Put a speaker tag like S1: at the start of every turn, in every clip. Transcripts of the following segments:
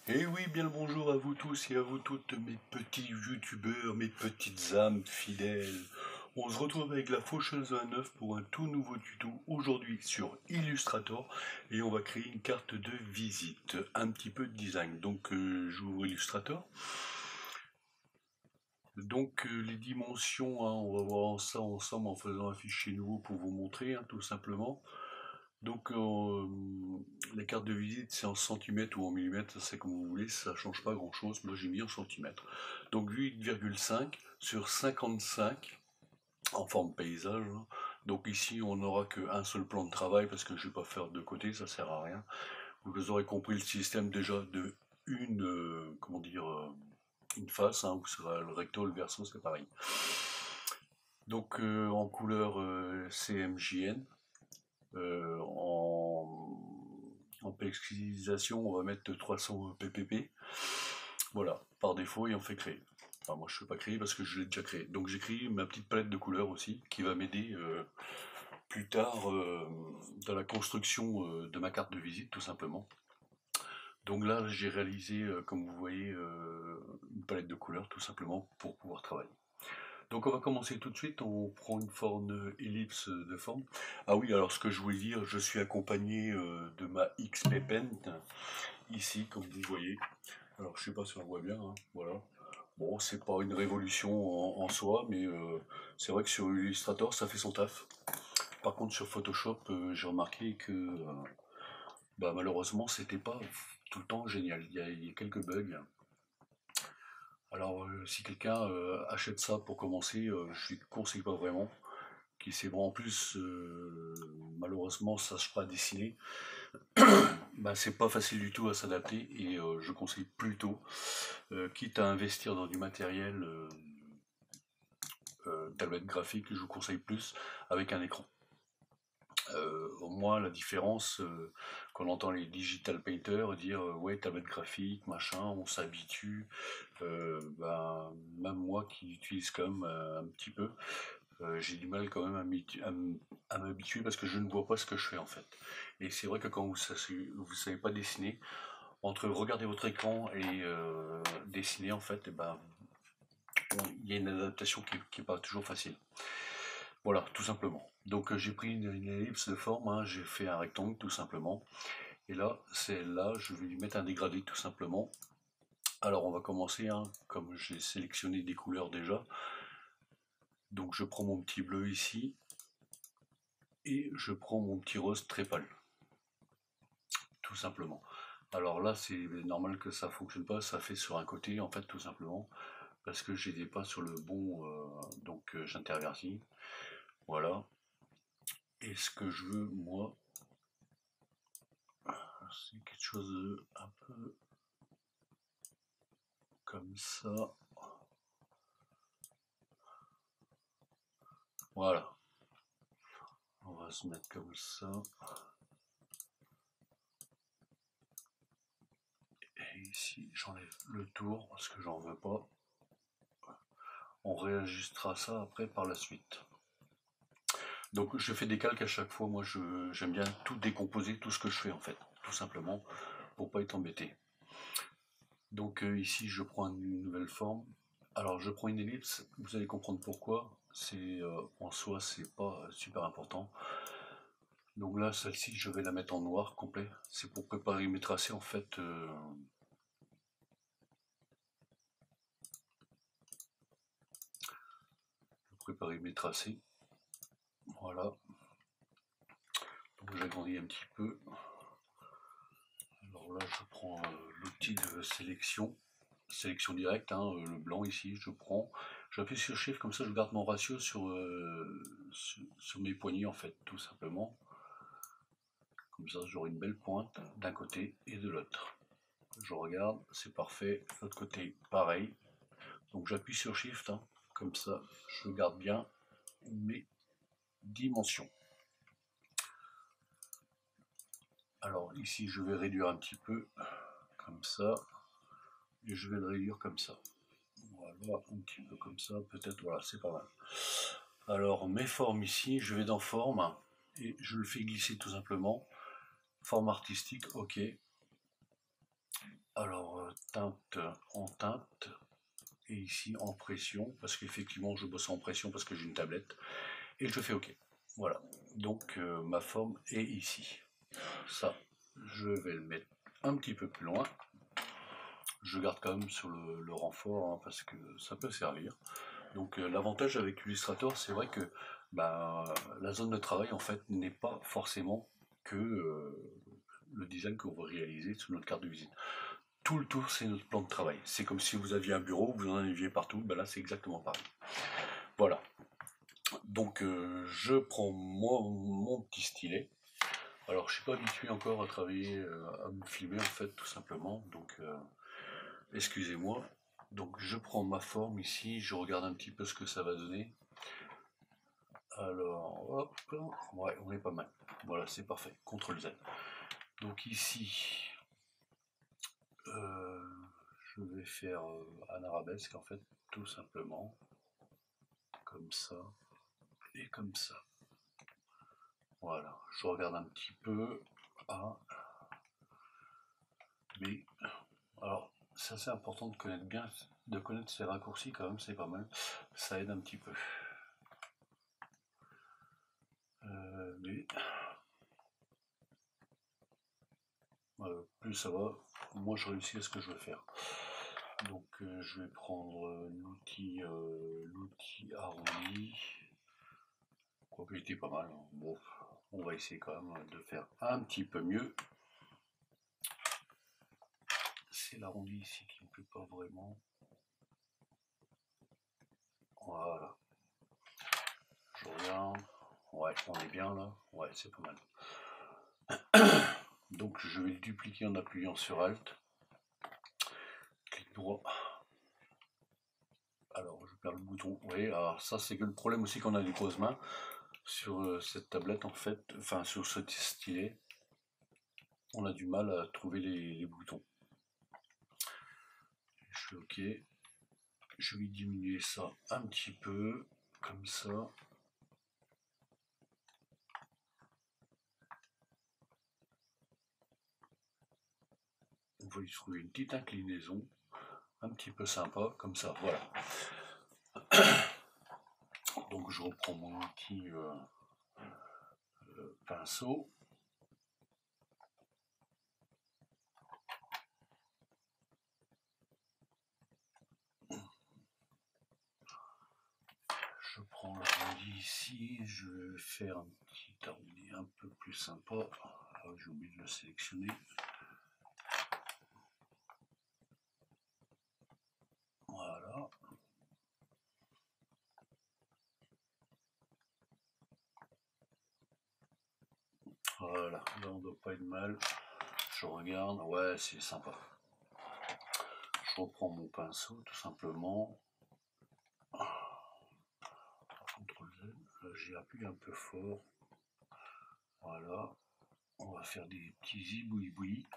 S1: Et oui, bien le bonjour à vous tous et à vous toutes, mes petits youtubeurs, mes petites âmes fidèles. On se retrouve avec la Faucheuse 29 pour un tout nouveau tuto aujourd'hui sur Illustrator et on va créer une carte de visite, un petit peu de design. Donc j'ouvre Illustrator. Donc les dimensions, hein, on va voir ça ensemble en faisant un fichier nouveau pour vous montrer, hein, tout simplement. Donc la carte de visite c'est en centimètres ou en millimètres, c'est comme vous voulez, ça change pas grand chose, moi j'ai mis en centimètres. Donc 8,5 sur 55 en forme paysage, hein. Donc ici on n'aura qu'un seul plan de travail parce que je vais pas faire de côté, ça sert à rien. Vous aurez compris le système déjà de comment dire, une face, hein, où sera le recto, le verso, c'est pareil. Donc en couleur CMJN. En pixelisation, on va mettre 300 ppp. Voilà, par défaut, et on fait créer. Enfin, moi, je ne fais pas créer parce que je l'ai déjà créé. Donc, j'ai créé ma petite palette de couleurs aussi, qui va m'aider plus tard dans la construction de ma carte de visite, tout simplement. Donc là, j'ai réalisé, comme vous voyez, une palette de couleurs, tout simplement, pour pouvoir travailler. Donc on va commencer tout de suite, on prend une forme ellipse de forme. Ah oui, alors ce que je voulais dire, je suis accompagné de ma XP Pen, ici, comme vous voyez. Alors je sais pas si on voit bien, hein, voilà. Bon, c'est pas une révolution en soi, mais c'est vrai que sur Illustrator, ça fait son taf. Par contre, sur Photoshop, j'ai remarqué que bah, malheureusement, c'était pas tout le temps génial. Il y a quelques bugs. Alors, si quelqu'un achète ça pour commencer, je ne conseille pas vraiment. Qui sait bon, en plus, malheureusement, ça sache pas dessiner, bah, c'est pas facile du tout à s'adapter et je conseille plutôt, quitte à investir dans du matériel, tablette graphique, je vous conseille plus avec un écran. Au moins, la différence, quand on entend les digital painters dire ouais, tablette graphique, machin, on s'habitue. Ben, même moi qui utilise quand même un petit peu, j'ai du mal quand même à m'habituer parce que je ne vois pas ce que je fais en fait. Et c'est vrai que quand vous savez pas dessiner, entre regarder votre écran et dessiner en fait, eh ben, il y a une adaptation qui est pas toujours facile. Voilà, tout simplement. Donc j'ai pris une ellipse de forme, hein, j'ai fait un rectangle tout simplement. Et là, c'est là, je vais lui mettre un dégradé tout simplement. Alors on va commencer, hein, comme j'ai sélectionné des couleurs déjà. Donc je prends mon petit bleu ici et je prends mon petit rose très pâle, tout simplement. Alors là, c'est normal que ça fonctionne pas, ça fait sur un côté en fait, tout simplement, parce que j'étais pas sur le bon, donc j'intervertis. Voilà. Et ce que je veux, moi, c'est quelque chose de un peu comme ça. Voilà. On va se mettre comme ça. Et ici, j'enlève le tour parce que j'en veux pas. On réajustera ça après par la suite. Donc je fais des calques à chaque fois. Moi, j'aime bien tout décomposer, tout ce que je fais en fait, tout simplement, pour pas être embêté. Donc ici, je prends une nouvelle forme. Alors, je prends une ellipse. Vous allez comprendre pourquoi. C'est en soi, c'est pas super important. Donc là, celle-ci, je vais la mettre en noir complet. C'est pour préparer mes tracés en fait. Préparer mes tracés. Voilà. Donc j'agrandis un petit peu. Alors là, je prends l'outil de sélection directe, hein, le blanc ici, je prends, j'appuie sur Shift, comme ça je garde mon ratio sur mes poignées en fait, tout simplement. Comme ça j'aurai une belle pointe d'un côté et de l'autre. Je regarde, c'est parfait, l'autre côté pareil. Donc j'appuie sur Shift, hein, comme ça je garde bien mes dimensions. Alors ici je vais réduire un petit peu, comme ça, et je vais le réduire comme ça. Voilà, un petit peu comme ça, peut-être, voilà, c'est pas mal. Alors, mes formes ici, je vais dans forme, et je le fais glisser tout simplement. Forme artistique, ok. Alors, teinte en teinte, et ici en pression, parce qu'effectivement je bosse en pression parce que j'ai une tablette, et je fais OK. Voilà, donc ma forme est ici. Ça, je vais le mettre un petit peu plus loin. Je garde quand même sur le renfort, hein, parce que ça peut servir. Donc l'avantage avec Illustrator, c'est vrai que la zone de travail en fait n'est pas forcément que le design que vous réalisez sur notre carte de visite. Tout le tour, c'est notre plan de travail. C'est comme si vous aviez un bureau, vous en aviez partout, ben là c'est exactement pareil. Voilà. Donc je prends mon petit stylet. Alors je suis pas habitué encore à travailler, à me filmer en fait tout simplement. Donc excusez-moi. Donc je prends ma forme ici, je regarde un petit peu ce que ça va donner. Alors, hop, ouais, on est pas mal. Voilà, c'est parfait. CTRL Z. Donc ici, je vais faire un arabesque en fait, tout simplement, comme ça et comme ça. Voilà, je regarde un petit peu A, B. Alors, c'est assez important de connaître bien, de connaître ces raccourcis quand même, c'est pas mal. Ça aide un petit peu. B. Plus ça va, moins je réussis à ce que je veux faire. Donc je vais prendre l'outil arrondi. Quoique il était pas mal. Bon, on va essayer quand même de faire un petit peu mieux. C'est l'arrondi ici qui ne me plaît pas vraiment. Voilà. Je regarde. Ouais, on est bien là. Ouais, c'est pas mal. Donc je vais le dupliquer en appuyant sur Alt. Clic droit. Alors je perds le bouton. Oui, alors ça c'est que le problème aussi qu'on a du pose-main sur cette tablette en fait, enfin sur ce stylet. On a du mal à trouver les boutons. Je fais OK. Je vais diminuer ça un petit peu, comme ça. On va y trouver une petite inclinaison, un petit peu sympa, comme ça, voilà. Donc je reprends mon outil pinceau. Je prends l'arrondi ici, je vais faire un petit arrondi un peu plus sympa. Ah, j'ai oublié de le sélectionner. Voilà. Voilà, là on doit pas être mal. Je regarde, ouais c'est sympa. Je reprends mon pinceau tout simplement. CTRL Z, j'ai appuyé un peu fort. Voilà, on va faire des petits zibouibouis.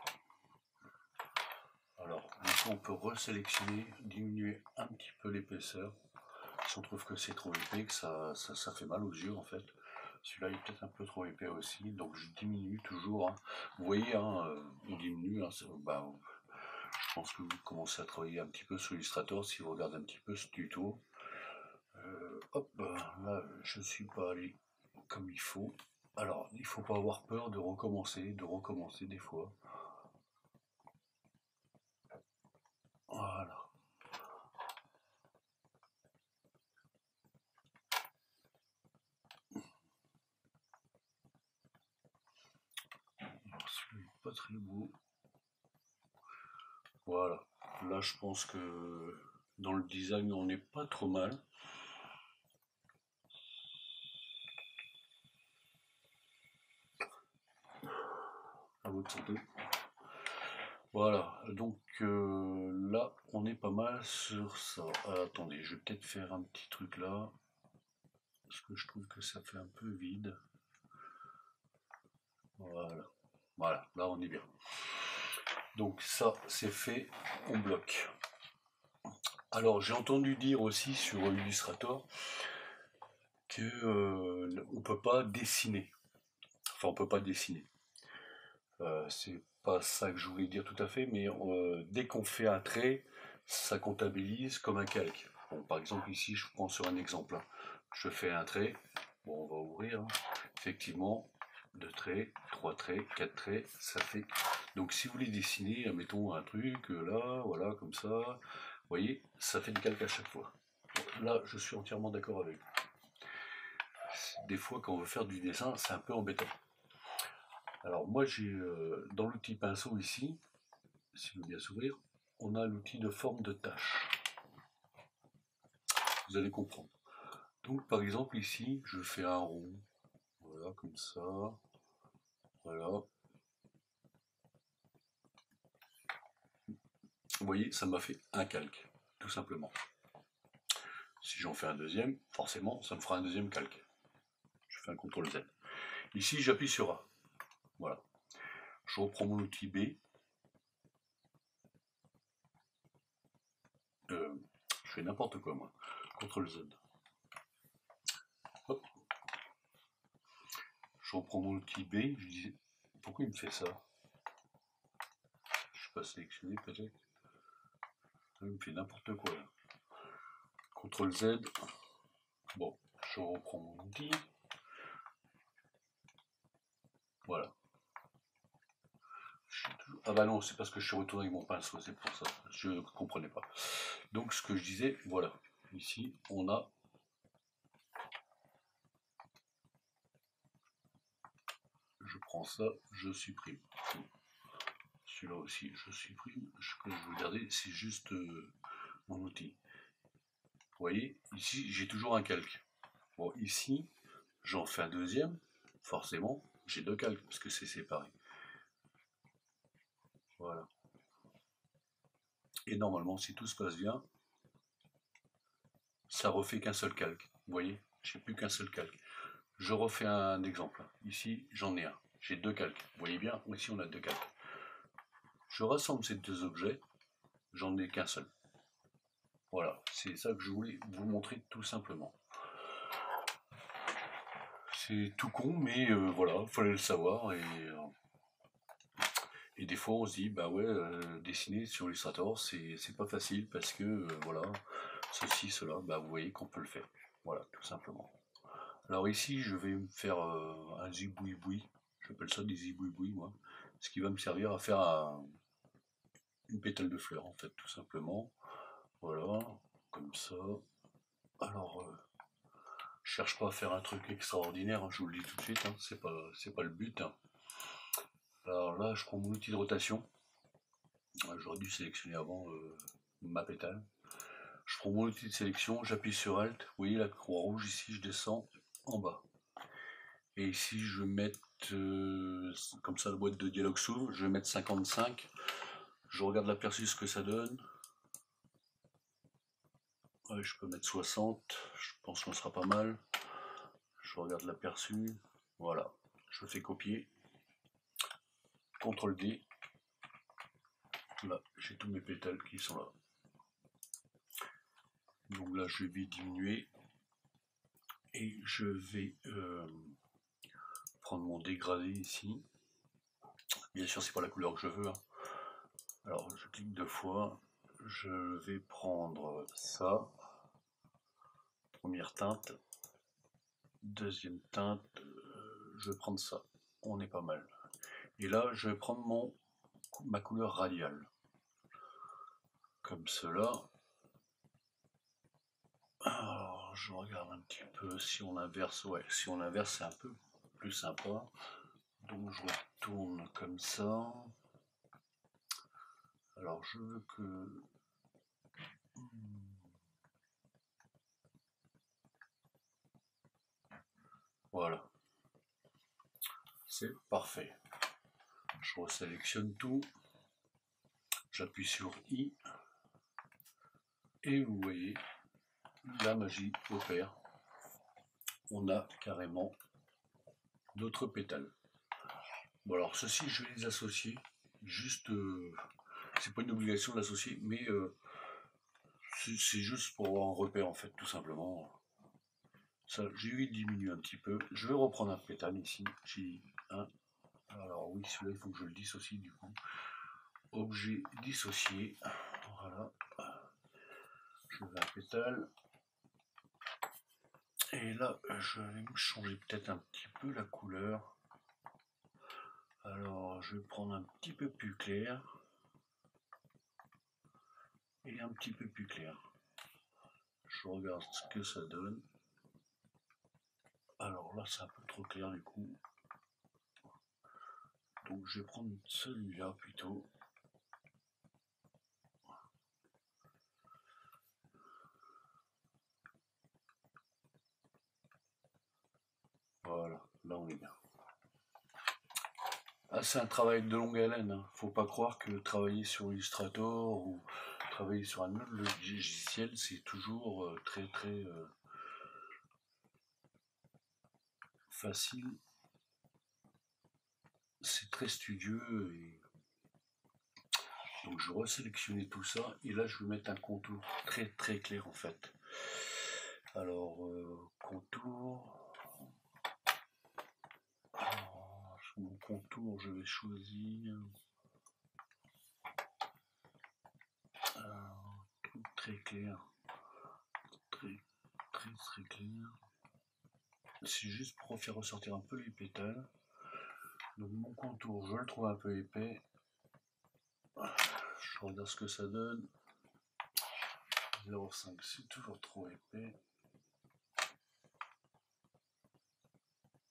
S1: Alors, maintenant on peut resélectionner, diminuer un petit peu l'épaisseur. Si on trouve que c'est trop épais, que ça fait mal aux yeux en fait. Celui-là est peut-être un peu trop épais aussi, donc je diminue toujours. Hein. Vous voyez, hein, on diminue. Hein, je pense que vous commencez à travailler un petit peu sur Illustrator si vous regardez un petit peu ce tuto. Hop, là je ne suis pas allé comme il faut. Alors, il ne faut pas avoir peur de recommencer des fois. Voilà. Celui-là n'est pas très beau. Voilà. Là, je pense que dans le design, on n'est pas trop mal. À votre santé. Voilà, donc là, on est pas mal sur ça. Attendez, je vais peut-être faire un petit truc là, parce que je trouve que ça fait un peu vide. Voilà, voilà, là on est bien. Donc ça, c'est fait, on bloque. Alors, j'ai entendu dire aussi sur Illustrator que on peut pas dessiner. Enfin, on peut pas dessiner. C'est pas ça que je voulais dire tout à fait, mais dès qu'on fait un trait, ça comptabilise comme un calque. Bon, par exemple, ici, je prends sur un exemple, hein. Je fais un trait, bon, on va ouvrir, hein. Effectivement, 2 traits, 3 traits, 4 traits, ça fait... Donc si vous voulez dessiner, mettons un truc, là, voilà, comme ça, vous voyez, ça fait des calques à chaque fois. Là, je suis entièrement d'accord avec vous. Des fois, quand on veut faire du dessin, c'est un peu embêtant. Alors moi, j'ai dans l'outil pinceau ici, s'il veut bien s'ouvrir, on a l'outil de forme de tâche. Vous allez comprendre. Donc par exemple ici, je fais un rond, voilà, comme ça, voilà. Vous voyez, ça m'a fait un calque, tout simplement. Si j'en fais un deuxième, forcément, ça me fera un deuxième calque. Je fais un CTRL Z. Ici, j'appuie sur A. Voilà. Je reprends mon outil B. Je fais n'importe quoi, moi. CTRL Z. Hop. Je reprends mon outil B. Je disais, pourquoi il me fait ça? Je suis pas sélectionné, peut-être. Il me fait n'importe quoi, là. CTRL Z. Bon, je reprends mon outil. Voilà. Ah bah non, c'est parce que je suis retourné avec mon pinceau, c'est pour ça. Je ne comprenais pas. Donc ce que je disais, voilà. Ici, on a... Je prends ça, je supprime. Celui-là aussi, je supprime. Ce que je veux garder, c'est juste mon outil. Vous voyez, ici, j'ai toujours un calque. Bon, ici, j'en fais un deuxième. Forcément, j'ai 2 calques, parce que c'est séparé. Voilà. Et normalement, si tout se passe bien, ça refait qu'un seul calque. Vous voyez, j'ai plus qu'un seul calque. Je refais un exemple. Ici, j'en ai un. J'ai 2 calques. Vous voyez bien, ici, on a 2 calques. Je rassemble ces 2 objets. J'en ai qu'un seul. Voilà, c'est ça que je voulais vous montrer tout simplement. C'est tout con, mais voilà, il fallait le savoir. Et des fois, on se dit, bah ouais, dessiner sur Illustrator, c'est pas facile parce que, voilà, ceci, cela, bah vous voyez qu'on peut le faire. Voilà, tout simplement. Alors ici, je vais me faire un zibouiboui. J'appelle ça des zibouibouis, moi. Ce qui va me servir à faire une pétale de fleur, en fait, tout simplement. Voilà, comme ça. Alors, je cherche pas à faire un truc extraordinaire, hein, je vous le dis tout de suite, hein, c'est pas le but, hein. Alors là, je prends mon outil de rotation. J'aurais dû sélectionner avant ma pétale. Je prends mon outil de sélection, j'appuie sur Alt. Vous voyez la croix rouge ici, je descends en bas. Et ici, je vais mettre, comme ça la boîte de dialogue s'ouvre, je vais mettre 55. Je regarde l'aperçu, ce que ça donne. Ouais, je peux mettre 60, je pense qu'on sera pas mal. Je regarde l'aperçu, voilà. Je fais copier. CTRL D. Là, j'ai tous mes pétales qui sont là. Donc là, je vais diminuer. Et je vais prendre mon dégradé ici. Bien sûr, c'est pas la couleur que je veux, hein. Alors, je clique 2 fois. Je vais prendre ça. Première teinte. Deuxième teinte. Je vais prendre ça. On est pas mal. Et là, je vais prendre ma couleur radiale. Comme cela. Alors, je regarde un petit peu si on inverse. Ouais, si on inverse, c'est un peu plus sympa. Donc, je retourne comme ça. Alors, je veux que... Voilà. C'est parfait. Je resélectionne tout. J'appuie sur I. Et vous voyez, la magie opère. On a carrément d'autres pétales. Bon, alors ceci, je vais les associer. Juste, c'est pas une obligation de l'associer, mais c'est juste pour avoir un repère en fait, tout simplement. Ça, j'ai eu diminuer un petit peu. Je vais reprendre un pétale ici. J'ai 1, Alors oui, celui-là, il faut que je le dissocie du coup. Objet dissocié. Voilà. Je vais un pétale. Et là, je vais me changer peut-être un petit peu la couleur. Alors, je vais prendre un petit peu plus clair. Et un petit peu plus clair. Je regarde ce que ça donne. Alors là, c'est un peu trop clair du coup. Donc je vais prendre celui-là plutôt. Voilà, là on est bien. Ah, c'est un travail de longue haleine, hein. Faut pas croire que travailler sur Illustrator ou travailler sur un autre logiciel, c'est toujours très facile. C'est très studieux. Et donc je resélectionnais tout ça et là je vais mettre un contour très clair en fait. Alors contour. Alors, sur mon contour je vais choisir un truc très clair. Très clair. C'est juste pour faire ressortir un peu les pétales. Donc mon contour, je le trouve un peu épais. Je regarde ce que ça donne. 0,5, c'est toujours trop épais.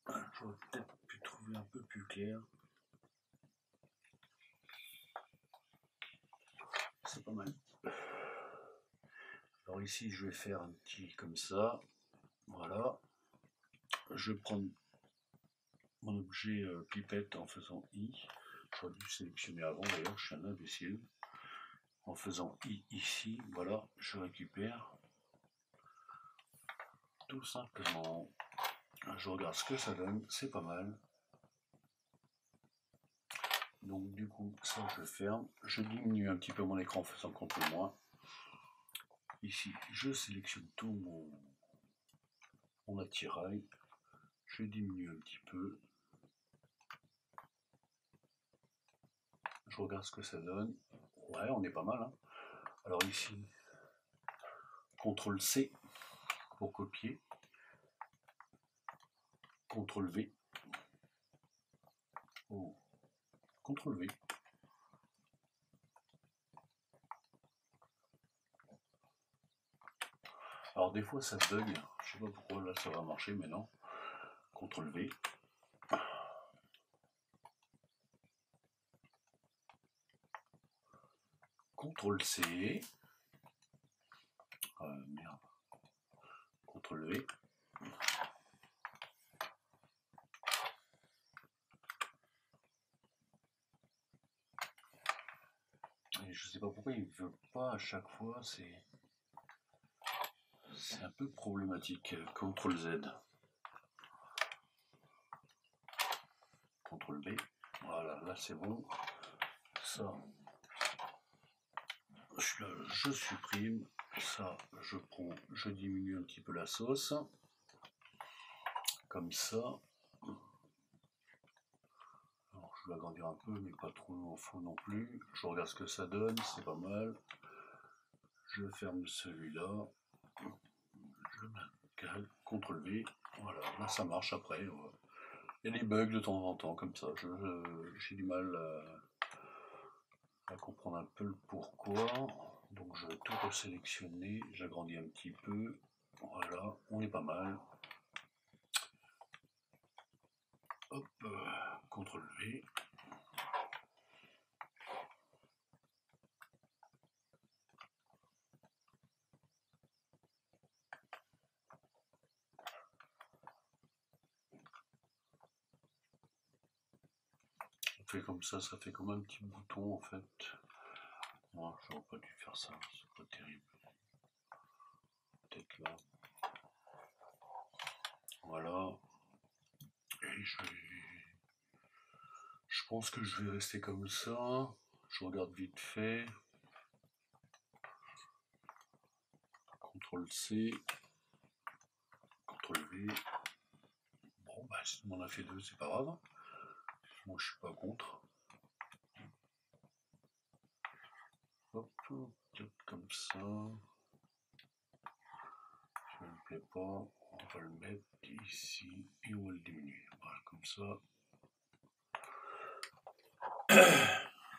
S1: J'aurais peut-être pu trouver un peu plus clair. C'est pas mal. Alors ici, je vais faire un petit comme ça. Voilà. Je vais prendre mon objet pipette en faisant I. J'aurais dû sélectionner avant d'ailleurs, je suis un imbécile. En faisant I ici, voilà, je récupère. Tout simplement. Je regarde ce que ça donne, c'est pas mal. Donc du coup, ça je ferme. Je diminue un petit peu mon écran en faisant CTRL-. Ici, je sélectionne tout mon attirail. Je diminue un petit peu. Je regarde ce que ça donne. Ouais, on est pas mal, hein. Alors ici, CTRL-C pour copier. CTRL-V. Oh. CTRL-V. Alors des fois ça bug, je sais pas pourquoi là ça va marcher, mais non. CTRL-V. CTRL-C. Merde. CTRL-V. Et je sais pas pourquoi il veut pas à chaque fois, c'est un peu problématique. CTRL-Z. CTRL-B. Voilà, là c'est bon. Ça, je supprime. Ça, je prends, je diminue un petit peu la sauce. Comme ça. Alors, je vais agrandir un peu, mais pas trop en fond non plus. Je regarde ce que ça donne, c'est pas mal. Je ferme celui-là. Je cale, CTRL-V. Voilà, là ça marche après. Il y a des bugs de temps en temps, comme ça. J'ai du mal à comprendre un peu le pourquoi. Donc je vais tout resélectionner. J'agrandis un petit peu. Voilà, on est pas mal. Hop, CTRL-V. On fait comme ça fait comme un petit bouton en fait. Non, j'aurais pas dû faire ça, c'est pas terrible. Peut-être là. Voilà. Et je pense que je vais rester comme ça. Je regarde vite fait. CTRL-C. CTRL-V. Bon, bah, si on en a fait deux, c'est pas grave. Moi je suis pas contre. Hop, peut-être comme ça. Ça ne plaît pas, on va le mettre ici et on va le diminuer. Voilà, comme ça.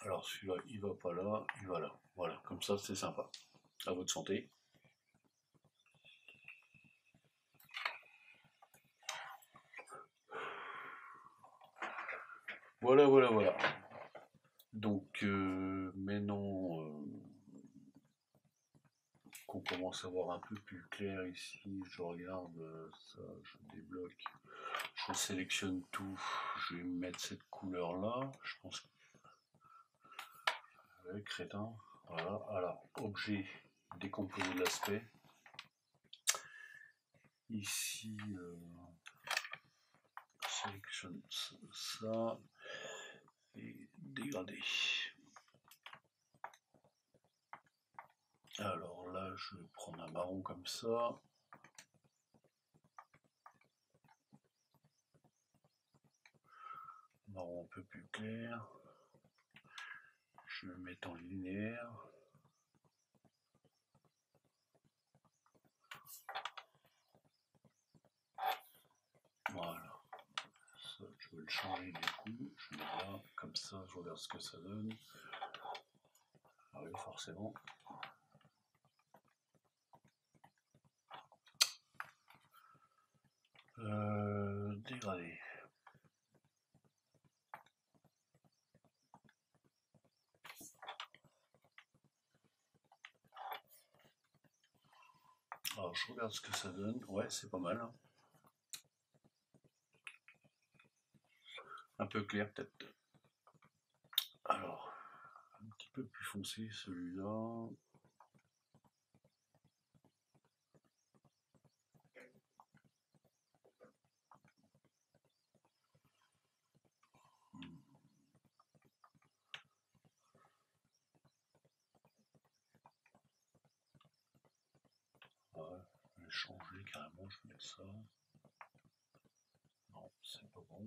S1: Alors celui-là, il va pas là, il va là. Voilà, comme ça c'est sympa. À votre santé. Voilà, voilà, voilà. Donc maintenant qu'on commence à voir un peu plus clair ici, je regarde ça, je débloque, je sélectionne tout, je vais mettre cette couleur là, je pense que crétin, voilà, alors objet, décomposer de l'aspect, ici sélectionne ça et dégrader. Alors là je vais prendre un marron comme ça. Marron un peu plus clair. Je vais le mettre en linéaire. Voilà. Ça, je vais le changer du coup. Je mets là, comme ça, je regarde ce que ça donne. Ah oui, forcément. Dégradé. Alors je regarde ce que ça donne. Ouais, c'est pas mal. Un peu clair peut-être. Alors, un petit peu plus foncé celui-là. Ouais, je vais changer carrément, je vais mettre ça. Non, c'est pas bon.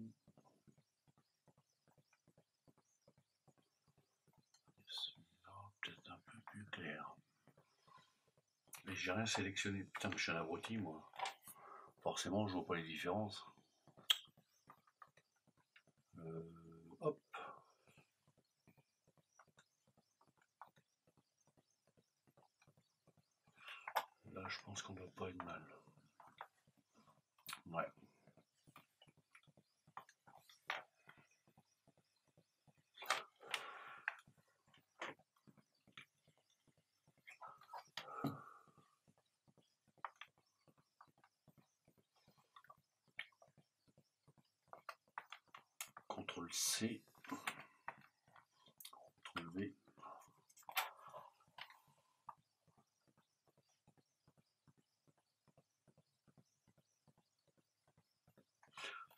S1: Celui-là, peut-être un peu plus clair. Mais j'ai rien sélectionné. Putain, mais je suis un abruti, moi. Forcément, je vois pas les différences. Hop. Là, je pense qu'on doit pas être mal. Ouais. CTRL C. CTRL V.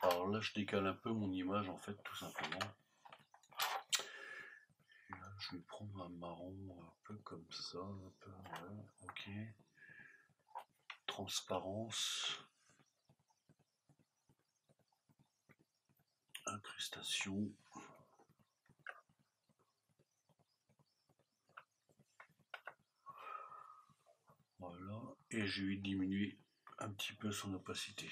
S1: Alors là, je décale un peu mon image, en fait, tout simplement. Et là, je vais prendre un marron un peu comme ça, un peu, ouais, ok. Transparence. Incrustation. Voilà. Et je vais diminuer un petit peu son opacité.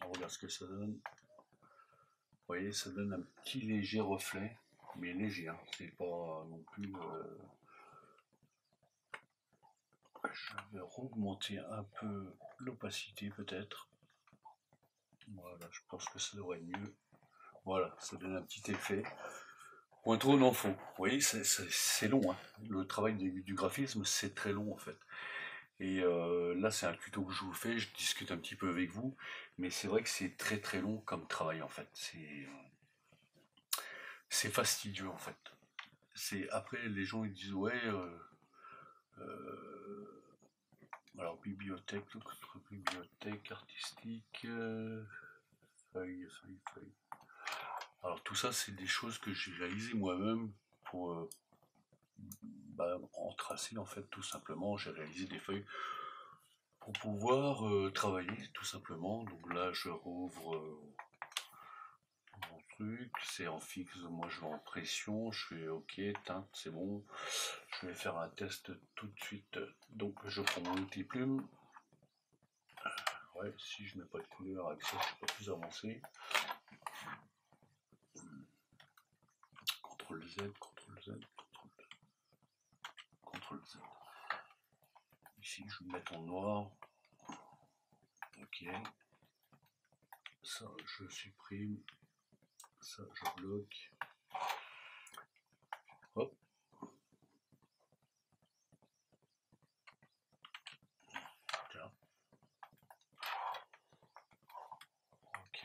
S1: On regarde ce que ça donne. Vous voyez, ça donne un petit léger reflet, mais léger, hein. C'est pas non plus... Je vais augmenter un peu l'opacité peut-être. Voilà, je pense que ça devrait être mieux. Voilà, ça donne un petit effet. Point trop, non faux. Vous voyez, c'est long, hein. Le travail du graphisme, c'est très long en fait. Et là, c'est un tuto que je vous fais, je discute un petit peu avec vous, mais c'est vrai que c'est très très long comme travail en fait. C'est fastidieux en fait. Après, les gens ils disent ouais, alors bibliothèque, notre bibliothèque artistique, feuille, feuille, feuille. Alors tout ça, c'est des choses que j'ai réalisées moi-même pour en tracer en fait tout simplement. J'ai réalisé des feuilles pour pouvoir travailler tout simplement. Donc là, je rouvre mon truc. truc, c'est en fixe, moi je vais en pression, je fais ok, teinte, c'est bon, je vais faire un test tout de suite. Donc je prends mon outil plume. Ouais, si je mets pas de couleur avec ça, je suis pas plus avancé. CTRL Z, CTRL Z, CTRL Z. Ici, je vais mettre en noir. Ok. Ça, je supprime. Ça, je bloque. Hop. Tiens. Ok.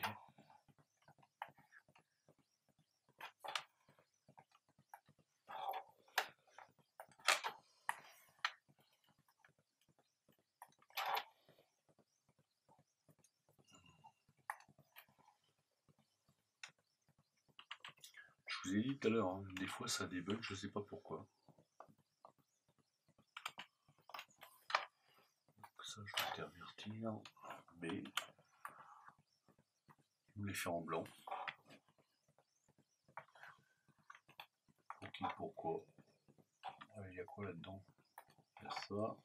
S1: Je vous ai dit tout à l'heure, hein, des fois ça débug, je sais pas pourquoi. Ça, je vais intervertir. B. Je les fais en blanc. Ok, pourquoi? Il y a quoi là-dedans? Il y a ça.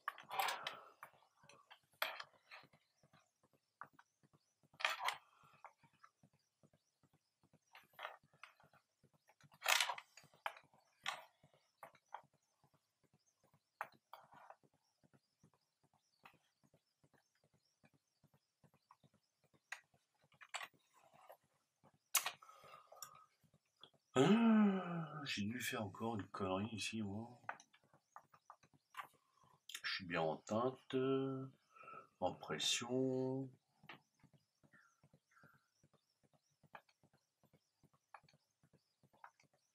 S1: J'ai dû faire encore une connerie ici, moi. Je suis bien en teinte, en pression.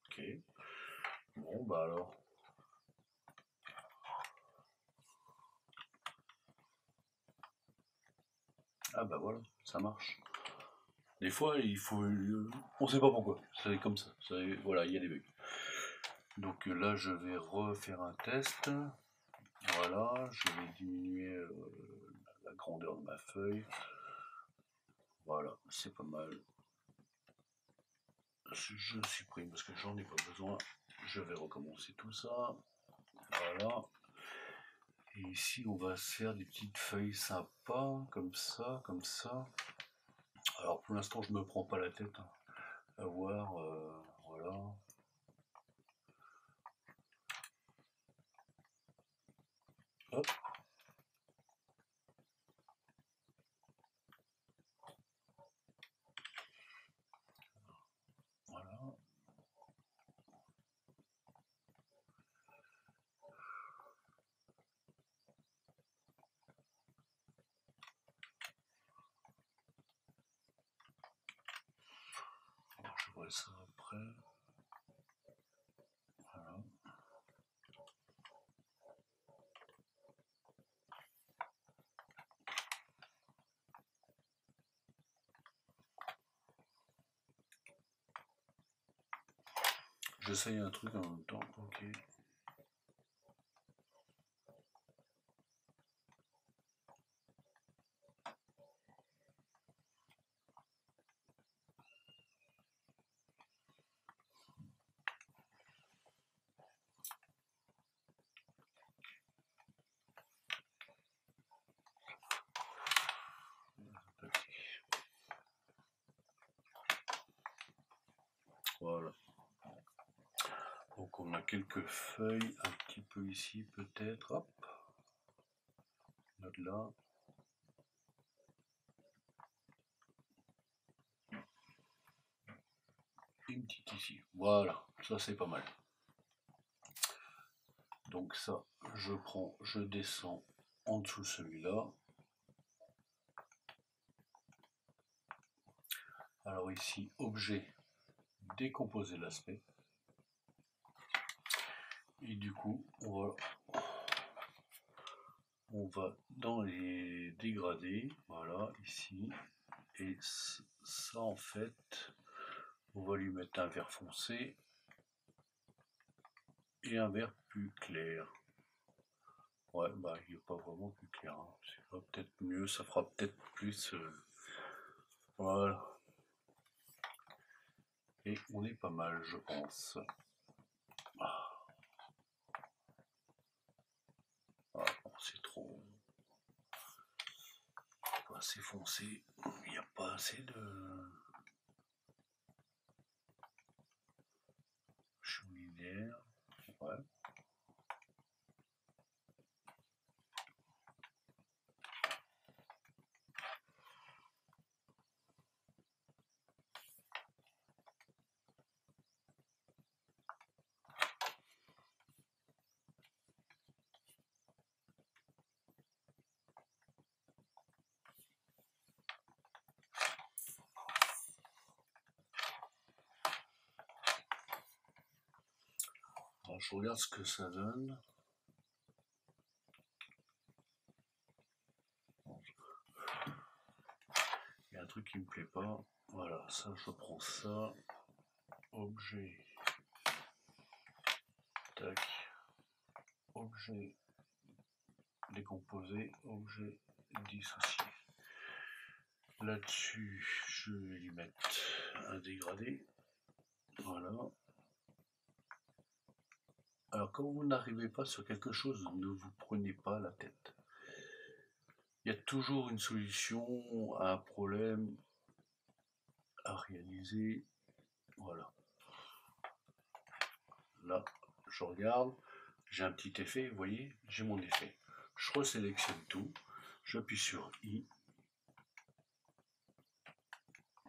S1: Ok. Bon, bah alors. Ah bah voilà, ça marche. Des fois, il faut... on sait pas pourquoi. C'est comme ça. Voilà, il y a des bugs. Donc là, je vais refaire un test. Voilà, je vais diminuer la grandeur de ma feuille. Voilà, c'est pas mal. Je supprime parce que j'en ai pas besoin. Je vais recommencer tout ça. Voilà. Et ici, on va se faire des petites feuilles sympas, comme ça, comme ça. Alors pour l'instant, je me prends pas la tête à voir. Voilà. Hop. Voilà. Alors, je vois ça après. Voilà. J'essaye un truc en même temps. Ok. Voilà. Donc on a quelques feuilles, un petit peu ici peut-être. Hop. Là. Une petite ici. Voilà. Ça c'est pas mal. Donc ça, je prends, je descends en dessous de celui-là. Alors ici, objet, décomposer l'aspect. Et du coup, on va dans les dégradés, voilà, ici. Et ça, en fait, on va lui mettre un vert foncé et un vert plus clair. Ouais, bah il n'est pas vraiment plus clair. Hein. C'est peut-être mieux, ça fera peut-être plus. Voilà. Et on est pas mal, je pense. Ah, bon, c'est trop... pas assez foncé. Il n'y a pas assez de... chaudière. Ouais. Alors, je regarde ce que ça donne. Il y a un truc qui me plaît pas. Voilà, ça, je prends ça. Objet. Tac. Objet décomposé. Objet dissocié. Là-dessus, je vais lui mettre un dégradé. Voilà. Alors, quand vous n'arrivez pas sur quelque chose, ne vous prenez pas la tête. Il y a toujours une solution à un problème à réaliser. Voilà. Là, je regarde, j'ai un petit effet, vous voyez, j'ai mon effet. Je resélectionne tout, j'appuie sur I.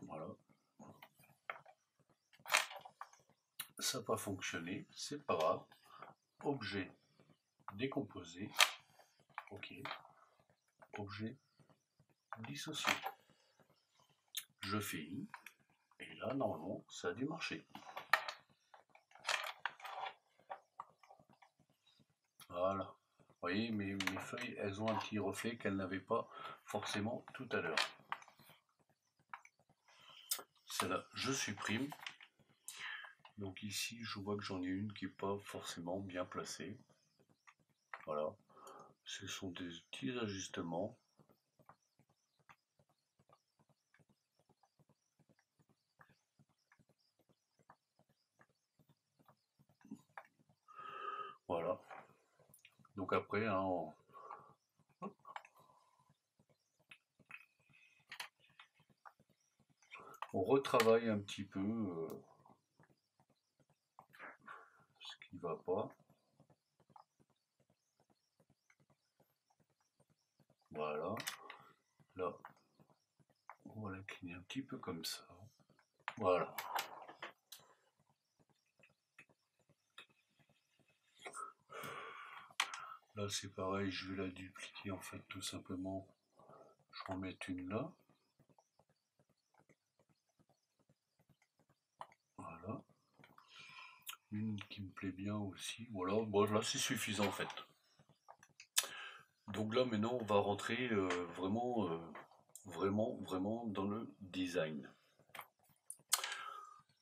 S1: Voilà. Ça n'a pas fonctionné, c'est pas grave. Objet décomposé. Ok. Objet dissocié. Je fais I. Et là, normalement, ça a dû marcher. Voilà. Vous voyez, mes feuilles, elles ont un petit reflet qu'elles n'avaient pas forcément tout à l'heure. Celle-là, je supprime. Donc ici, je vois que j'en ai une qui n'est pas forcément bien placée. Voilà. Ce sont des petits ajustements. Voilà. Donc après, hein, on retravaille un petit peu ce qui ne va pas. Voilà. Là, on va l'incliner un petit peu comme ça. Voilà. Là, c'est pareil, je vais la dupliquer en fait, tout simplement. Je vais en mettre une là. Voilà. Une qui me plaît bien aussi. Voilà, bon, là, c'est suffisant en fait. Donc là, maintenant, on va rentrer vraiment dans le design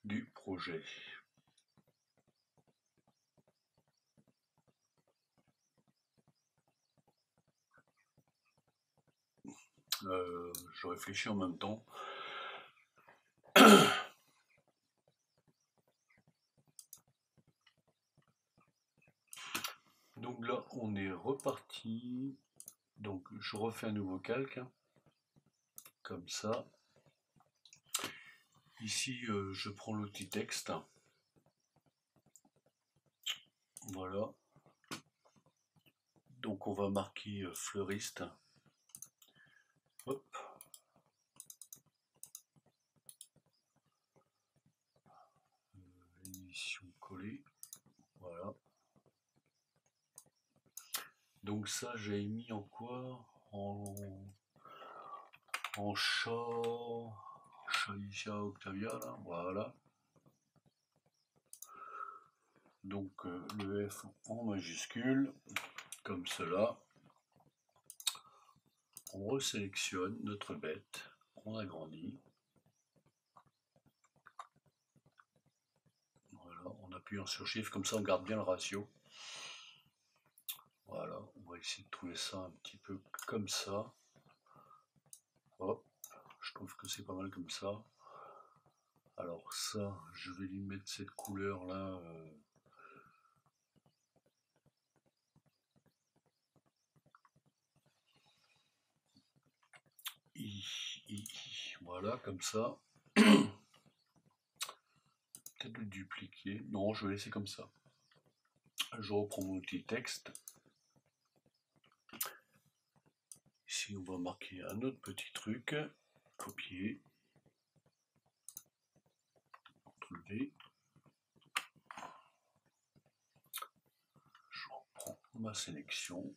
S1: du projet. Je réfléchis en même temps. Donc là, on est reparti. Donc je refais un nouveau calque, comme ça. Ici, je prends l'outil texte. Voilà. Donc on va marquer fleuriste. Hop. Émission collée. Voilà. Donc ça, j'ai mis en quoi? En Chalicia Octavia, là. Voilà. Donc le F en majuscule, comme cela. On resélectionne notre bête, on agrandit. Voilà, en appuyant sur Shift, comme ça on garde bien le ratio. Voilà, on va essayer de trouver ça un petit peu comme ça. Hop, je trouve que c'est pas mal comme ça. Alors ça, je vais lui mettre cette couleur là. Voilà, comme ça. Peut-être le dupliquer. Non, je vais laisser comme ça. Je reprends mon outil texte. Ici, on va marquer un autre petit truc. Copier. CTRL V. Je reprends ma sélection.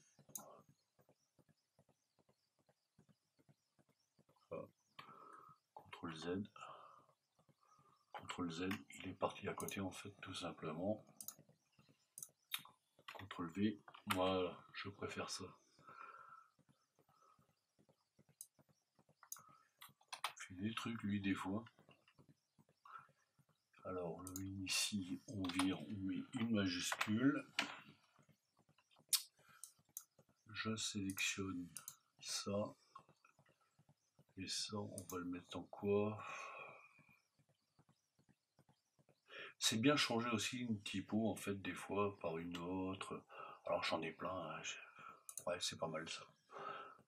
S1: CTRL Z. CTRL Z, il est parti à côté en fait, tout simplement. CTRL V. Voilà, je préfère ça. Il fait des trucs lui des fois. Alors le ici, on vire, on met une majuscule. Je sélectionne ça. Et ça, on va le mettre en quoi? C'est bien changer aussi une typo en fait des fois par une autre. Alors j'en ai plein, hein. Ouais, c'est pas mal ça.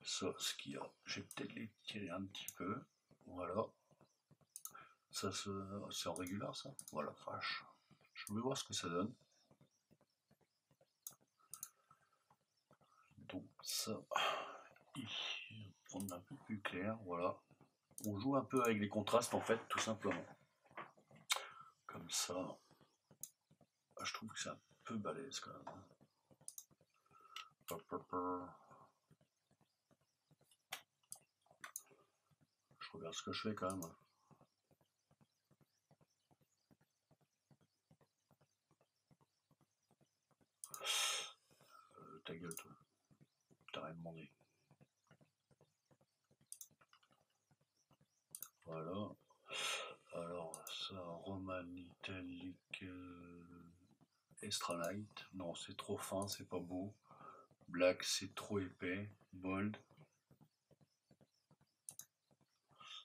S1: Ça, ce qu'il y a, je vais peut-être les tirer un petit peu. Voilà. Ça, c'est en régulier ça. Voilà, vache. Je vais voir ce que ça donne. Donc ça, ici, on est un peu plus clair. Voilà. On joue un peu avec les contrastes en fait, tout simplement. Comme ça. Je trouve que c'est un peu balèze quand même. Je regarde ce que je fais quand même. Ta gueule, toi. T'as rien demandé. Voilà. Alors, ça, Roman Italique Extra Light. Non, c'est trop fin, c'est pas beau. Black, c'est trop épais. Bold.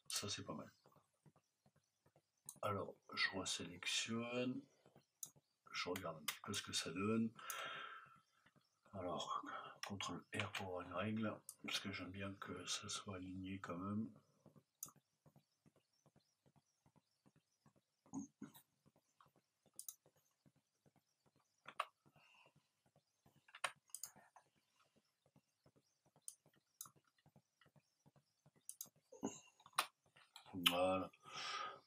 S1: Ça, c'est pas mal. Alors, je resélectionne. Je regarde un petit peu ce que ça donne. Alors, CTRL R pour avoir une règle. Parce que j'aime bien que ça soit aligné quand même. Voilà.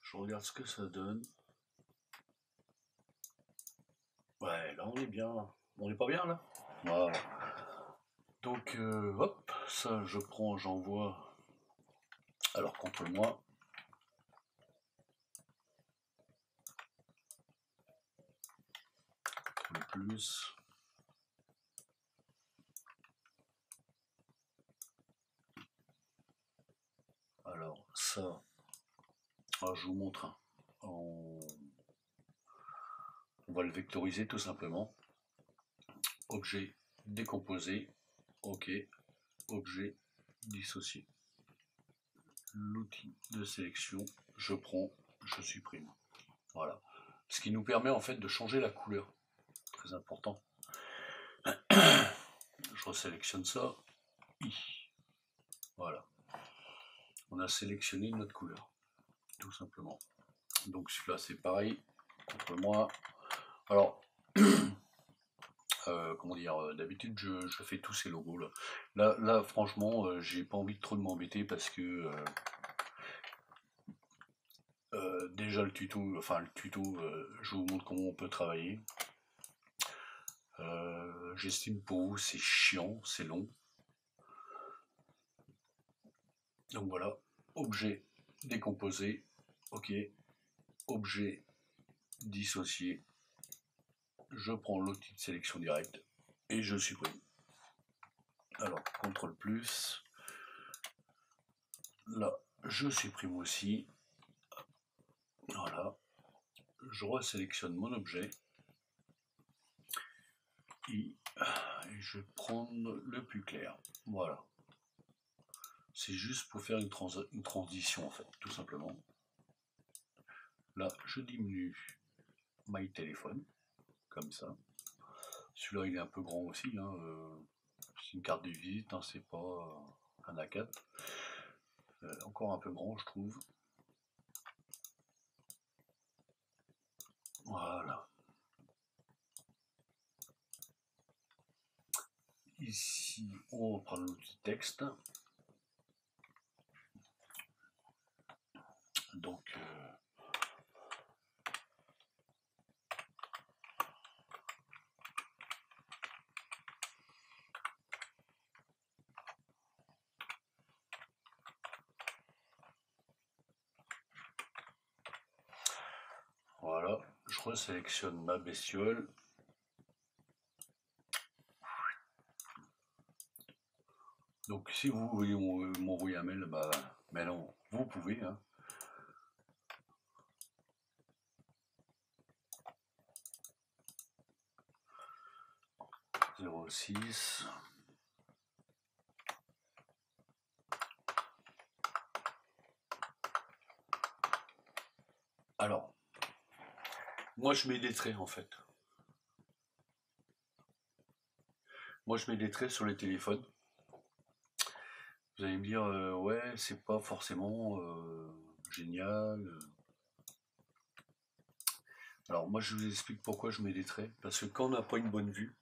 S1: Je regarde ce que ça donne. Ouais, là on est bien. On n'est pas bien là? Voilà. Donc hop, ça je prends, j'envoie. Alors contre moi. Le plus. Alors ça. Alors, je vous montre. Hein. On va le vectoriser tout simplement. Objet décomposé. OK. Objet dissocié. L'outil de sélection, je prends, je supprime. Voilà. Ce qui nous permet en fait de changer la couleur. Très important. Je resélectionne ça. Voilà. On a sélectionné notre couleur. Tout simplement. Donc celui-là c'est pareil. Contre moi. Alors, comment dire, d'habitude je fais tous ces logos là. Là franchement, j'ai pas envie de trop de m'embêter parce que déjà le tuto, je vous montre comment on peut travailler. J'estime pour vous c'est chiant, c'est long. Donc voilà, objet décomposé, ok, objet dissocié, je prends l'outil de sélection directe et je supprime. Alors, CTRL plus, là, je supprime aussi, voilà, je resélectionne mon objet et je vais prendre le plus clair, voilà. C'est juste pour faire une transition en fait, tout simplement. Là, je diminue my téléphone, comme ça. Celui-là, il est un peu grand aussi, hein, c'est une carte de visite, hein, c'est pas un A4. Encore un peu grand, je trouve. Voilà. Ici, on va prendre l'outil texte. Donc, voilà, je resélectionne ma bestiole. Donc si vous voulez m'envoyer un mail, bah, mais non, vous pouvez. Hein. (06). Alors, moi je mets des traits en fait. Moi je mets des traits sur les téléphones. Vous allez me dire, ouais, c'est pas forcément génial. Alors moi je vous explique pourquoi je mets des traits. Parce que quand on n'a pas une bonne vue,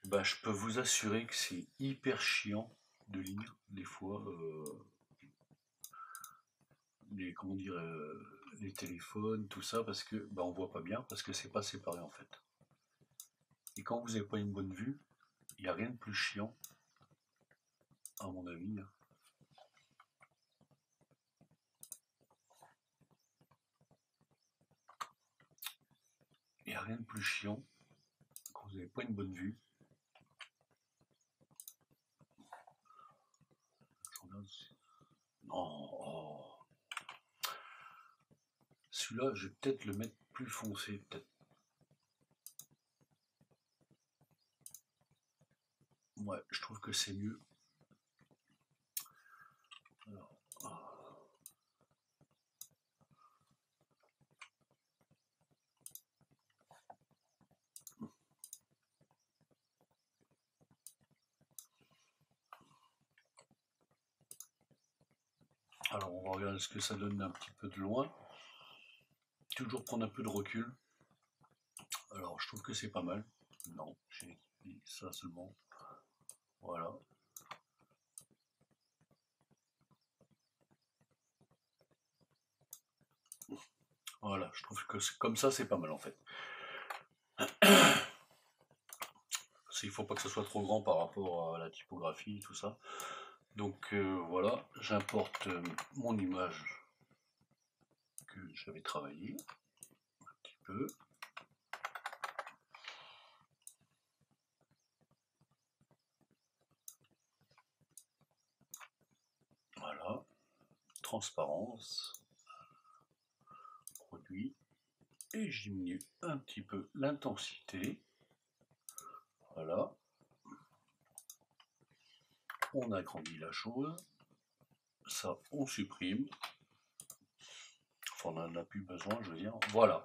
S1: bah, je peux vous assurer que c'est hyper chiant de lire des fois comment dire, les téléphones, tout ça, parce que bah, on voit pas bien, parce que c'est pas séparé en fait. Et quand vous n'avez pas une bonne vue, il n'y a rien de plus chiant, à mon avis. Il n'y a rien de plus chiant quand vous n'avez pas une bonne vue. Je regarde. Non, oh. Celui-là, je vais peut-être le mettre plus foncé, peut-être. Ouais, je trouve que c'est mieux. Alors, on va regarder ce que ça donne un petit peu de loin. Toujours prendre un peu de recul. Alors, je trouve que c'est pas mal. Non, j'ai dit ça seulement. Voilà. Voilà, je trouve que comme ça, c'est pas mal en fait. Il ne faut pas que ce soit trop grand par rapport à la typographie, tout ça. Donc voilà, j'importe mon image que j'avais travaillée un petit peu. Voilà, transparence, produit, et je diminue un petit peu l'intensité. Voilà. On agrandit la chose. Ça, on supprime. Enfin, on n'en a plus besoin, je veux dire. Voilà.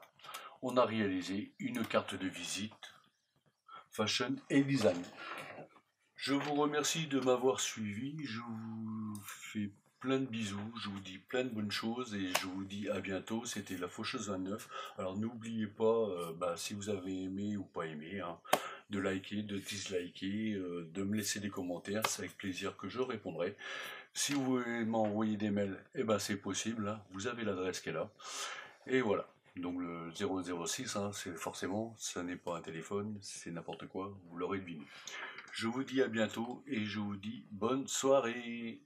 S1: On a réalisé une carte de visite fashion et design. Je vous remercie de m'avoir suivi. Je vous fais plein de bisous. Je vous dis plein de bonnes choses et je vous dis à bientôt. C'était La Faucheuse 29. Alors n'oubliez pas, si vous avez aimé ou pas aimé, hein, de liker, de disliker, de me laisser des commentaires. C'est avec plaisir que je répondrai. Si vous voulez m'envoyer des mails, c'est possible. Hein. Vous avez l'adresse qui est là. Et voilà. Donc le 006, hein, c'est forcément, ce n'est pas un téléphone, c'est n'importe quoi. Vous l'aurez deviné. Je vous dis à bientôt et je vous dis bonne soirée.